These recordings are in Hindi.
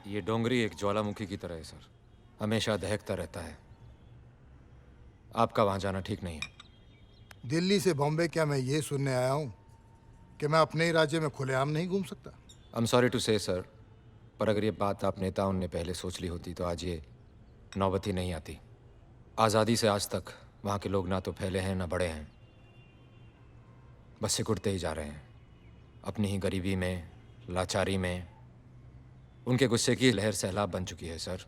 ये डोंगरी एक ज्वालामुखी की तरह है सर, हमेशा दहकता रहता है। आपका वहां जाना ठीक नहीं है। दिल्ली से बॉम्बे क्या मैं ये सुनने आया हूँ कि मैं अपने ही राज्य में खुलेआम नहीं घूम सकता? आई एम सॉरी टू से सर, पर अगर ये बात आप नेताओं ने पहले सोच ली होती तो आज ये नौबत ही नहीं आती। आज़ादी से आज तक वहाँ के लोग ना तो फैले हैं ना बड़े हैं, बस सिकुड़ते ही जा रहे हैं अपनी ही गरीबी में, लाचारी में। उनके गुस्से की लहर सैलाब बन चुकी है सर।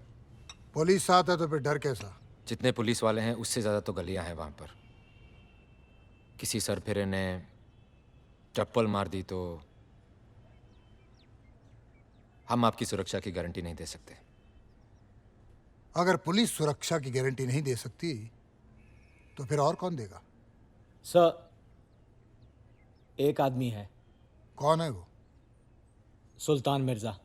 पुलिस साथ है तो फिर डर कैसा? जितने पुलिस वाले हैं उससे ज़्यादा तो गलियां हैं वहाँ पर। किसी सरफिरे ने चप्पल मार दी तो हम आपकी सुरक्षा की गारंटी नहीं दे सकते। अगर पुलिस सुरक्षा की गारंटी नहीं दे सकती तो फिर और कौन देगा? सर, एक आदमी है। कौन है वो? सुल्तान मिर्जा।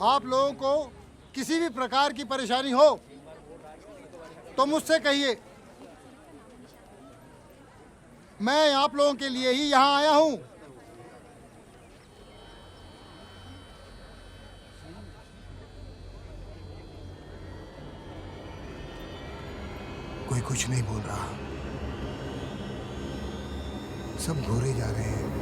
आप लोगों को किसी भी प्रकार की परेशानी हो तो मुझसे कहिए। मैं आप लोगों के लिए ही यहाँ आया हूँ। कोई कुछ नहीं बोल रहा, सब घूरे जा रहे हैं।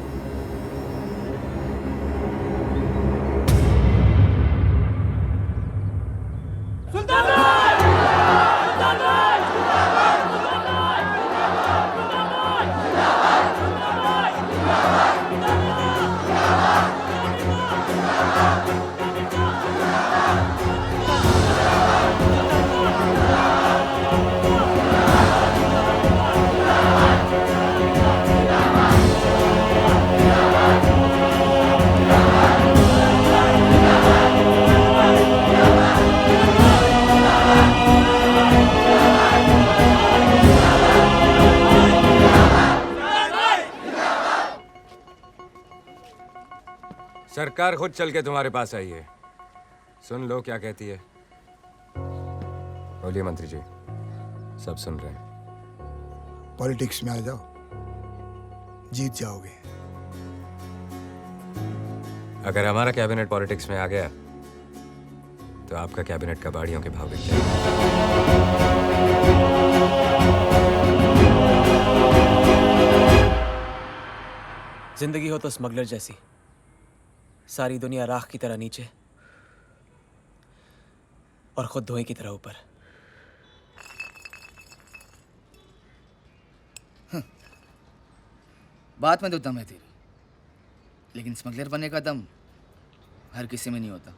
सरकार खुद चल के तुम्हारे पास आई है, सुन लो क्या कहती है। बोलिए मंत्री जी, सब सुन रहे हैं। पॉलिटिक्स में आ जाओ, जीत जाओगे। अगर हमारा कैबिनेट पॉलिटिक्स में आ गया तो आपका कैबिनेट कबाड़ियों के भाव बिक जाएगा। जिंदगी हो तो स्मगलर जैसी, सारी दुनिया राख की तरह नीचे और खुद धुएं की तरह ऊपर। बात में तो दम है तेरी, लेकिन स्मगलर बनने का दम हर किसी में नहीं होता।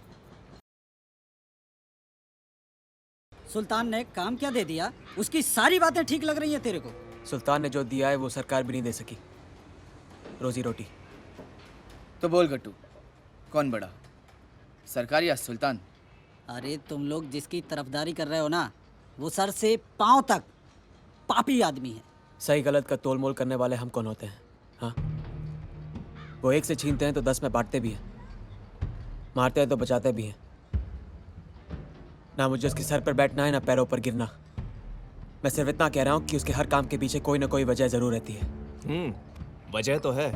सुल्तान ने काम क्या दे दिया? उसकी सारी बातें ठीक लग रही हैं तेरे को? सुल्तान ने जो दिया है वो सरकार भी नहीं दे सकी, रोजी रोटी। तो बोल गट्टू, कौन बड़ा, सरकार या सुल्तान? अरे तुम लोग जिसकी तरफदारी कर रहे हो ना, वो सर से पांव तक पापी आदमी है। सही गलत का तोल मोल करने वाले हम कौन होते हैं? हाँ, वो एक से छीनते हैं तो 10 में बांटते भी हैं, मारते हैं तो बचाते भी हैं। ना मुझे उसके सर पर बैठना है ना पैरों पर गिरना। मैं सिर्फ इतना कह रहा हूँ कि उसके हर काम के पीछे कोई ना कोई वजह जरूर रहती है। वजह तो है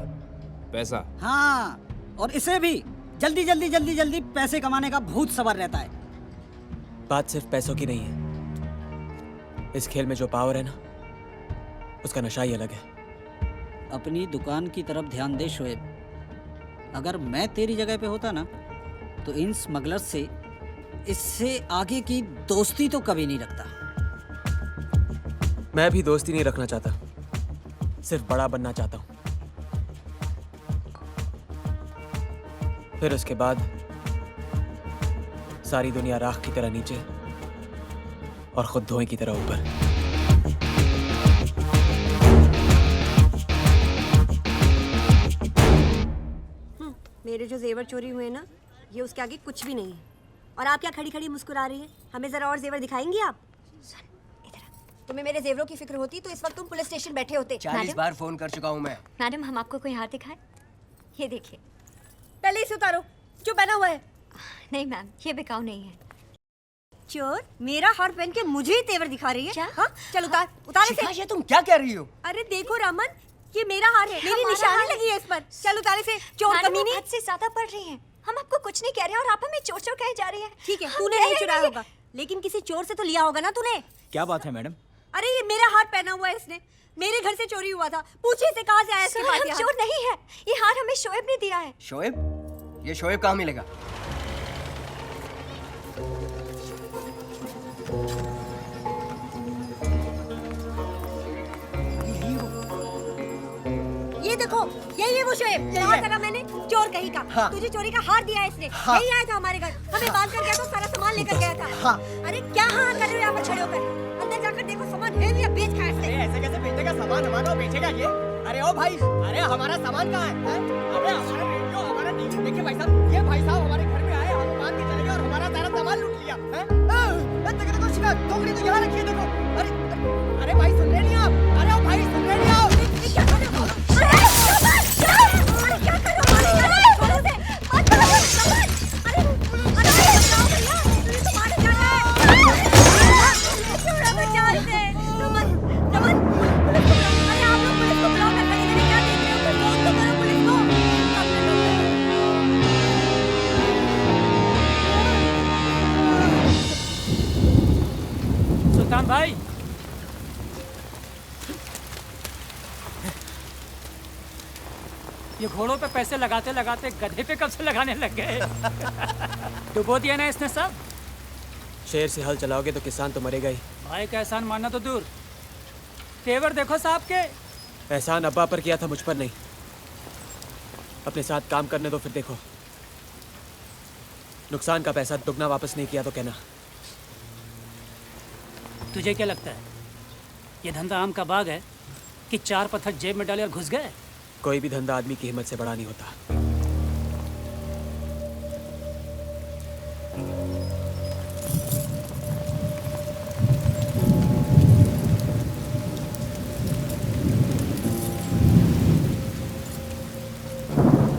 पैसा। हाँ, और इसे भी जल्दी पैसे कमाने का भूत सवार रहता है। बात सिर्फ पैसों की नहीं है, इस खेल में जो पावर है ना, उसका नशा ही अलग है। अपनी दुकान की तरफ ध्यान दे शोएब। अगर मैं तेरी जगह पे होता ना, तो इन स्मगलर्स से इससे आगे की दोस्ती तो कभी नहीं रखता। मैं भी दोस्ती नहीं रखना चाहता, सिर्फ बड़ा बनना चाहता हूँ। फिर उसके बाद सारी दुनिया राख की तरह नीचे और खुद धुएं की तरह ऊपर। मेरे जो जेवर चोरी हुए ना, ये उसके आगे कुछ भी नहीं है। और आप क्या खड़ी खड़ी मुस्कुरा रही हैं? हमें जरा और जेवर दिखाएंगी आप? तुम्हें मेरे जेवरों की फिक्र होती तो इस वक्त तुम पुलिस स्टेशन बैठे होते। 40 बार फोन कर चुका हूँ मैं। मैडम, हम आपको कोई हार दिखाएं? ये देखिए। पहले इसे उतारो, जो पहना हुआ है। नहीं मैम, ये बिकाऊ नहीं है। चोर मेरा हार पहन के मुझे ही तेवर दिखा रही है। क्या? हाँ, चल उतार इसे। शिखा, ये तुम क्या कह रही हो? अरे देखो रामन, ये मेरा हार है, मेरी निशानी लगी है इस पर। चल उतार इसे, चोर मैडम, कमीनी। आप हद से ज्यादा पढ़ रही हैं। हम आपको कुछ नहीं कह रहे और आप हमें चोर चोर कहे जा रही हैं। ठीक है, हम तूने कह नहीं रहे चुराया हैं होगा, लेकिन किसी चोर से तो लिया होगा ना तूने। क्या बात है मैडम? अरे ये मेरा हार पहना हुआ है इसने, मेरे घर से चोरी हुआ था। पूछिए इसे कहाँ से आया इसके सर, पास हम ये हार। चोर नहीं है। ये हार हमें शोएब ने दिया है। शोएब? ये शोएब कहाँ मिलेगा? ये देखो, यही है वो शोएब। कहा करा मैंने, चोर कहीं का। हाँ। तुझे चोरी का हार दिया है इसने। हाँ। यही आया था हमारे घर, हमें बांध कर गया तो सारा सामान लेकर गया था। हाँ। अरे क्या हाँ कर रहे हो यहाँ पर खड़े होकर? अंदर जाकर देखो सामान है या बेच खाया इसने। ऐसे कैसे बेचेगा सामान? हमारा बेचेगा ये? अरे ओ भाई, अरे हमारा सामान कहाँ है? अरे हमारा रेडियो, हमारा टीवी। देखिए भाई साहब, ये भाई साहब हमारे घर में आए, हम बांध के चले गए और हमारा सारा सामान लूट लिया। देखो शिखा, टोकरी तो यहाँ रखी है, देखो। अरे भाई सुन रहे नहीं आप? अरे ओ भाई सुन रहे नहीं आप? क्या कर रहे हो? अरे क्या कर रहे हो? छोड़ो उसे, मत करो सामान। अरे बचाओ भैया, तुझे तो मार जाना है। छोड़ो बचा इसे। नमन, नमन, पुलिस को बुलाओ। अरे आप लोग पुलिस को बुलाओ, कर लगे क्या देख रहे हो? कोई फोन तो करो पुलिस को। सुल्तान भाई, ये घोड़ों पे पैसे लगाते लगाते गधे पे कब से लगाने लग गए? डुबो दिया ना इसने सब। शेर से हल चलाओगे तो किसान तो मरेगा ही। भाई का एहसान मानना तो दूर, तेवर देखो साहब के। एहसान अब्बा पर किया था, मुझ पर नहीं। अपने साथ काम करने दो, फिर देखो। नुकसान का पैसा दुगना वापस नहीं किया तो कहना। तुझे क्या लगता है ये धंधा आम का बाग है कि 4 पत्थर जेब में डाले और घुस गए? कोई भी धंधा आदमी की हिम्मत से बड़ा नहीं होता।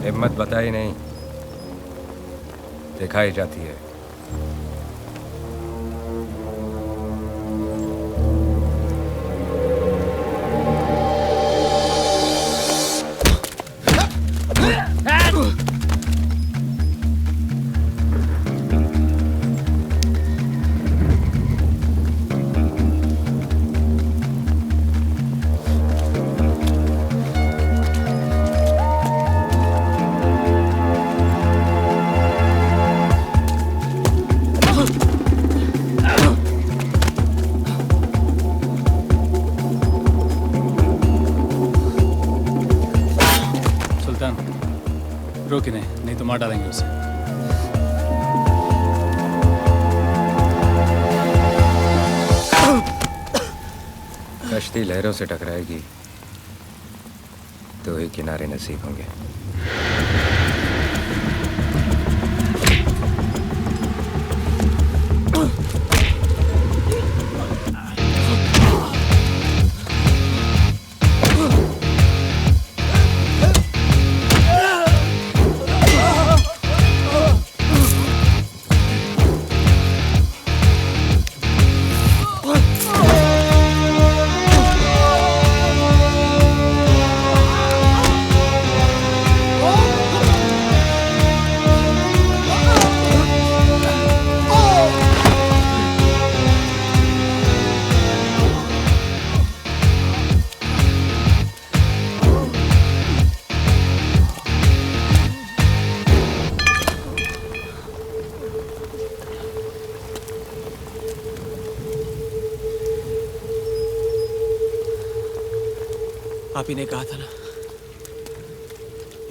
हिम्मत बताई नहीं, दिखाई जाती है। रोक ही नहीं तो मार डालेंगे उसे। कश्ती लहरों से टकराएगी तो ही किनारे नसीब होंगे। आप ही ने कहा था ना,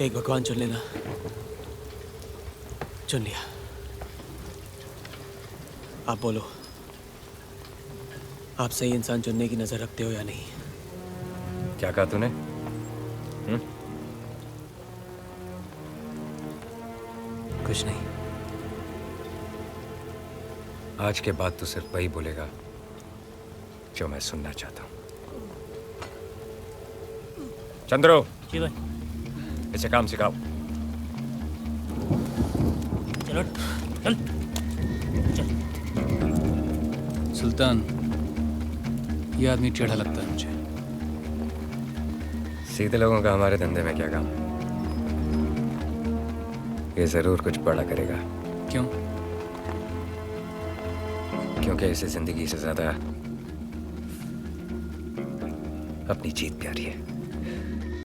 एक भगवान चुन लेना, चुन लिया। आप बोलो, आप सही इंसान चुनने की नजर रखते हो या नहीं? क्या कहा तूने? कुछ नहीं। आज के बाद तू सिर्फ वही बोलेगा जो मैं सुनना चाहता हूँ। चंद्रो, जी भाई। इसे काम सिखाओ। चलो चल चल। सुल्तान, ये आदमी टेढ़ा लगता है मुझे। सीधे लोगों का हमारे धंधे में क्या काम? ये जरूर कुछ बड़ा करेगा। क्यों? क्योंकि इसे जिंदगी से ज्यादा अपनी जीत प्यारी है।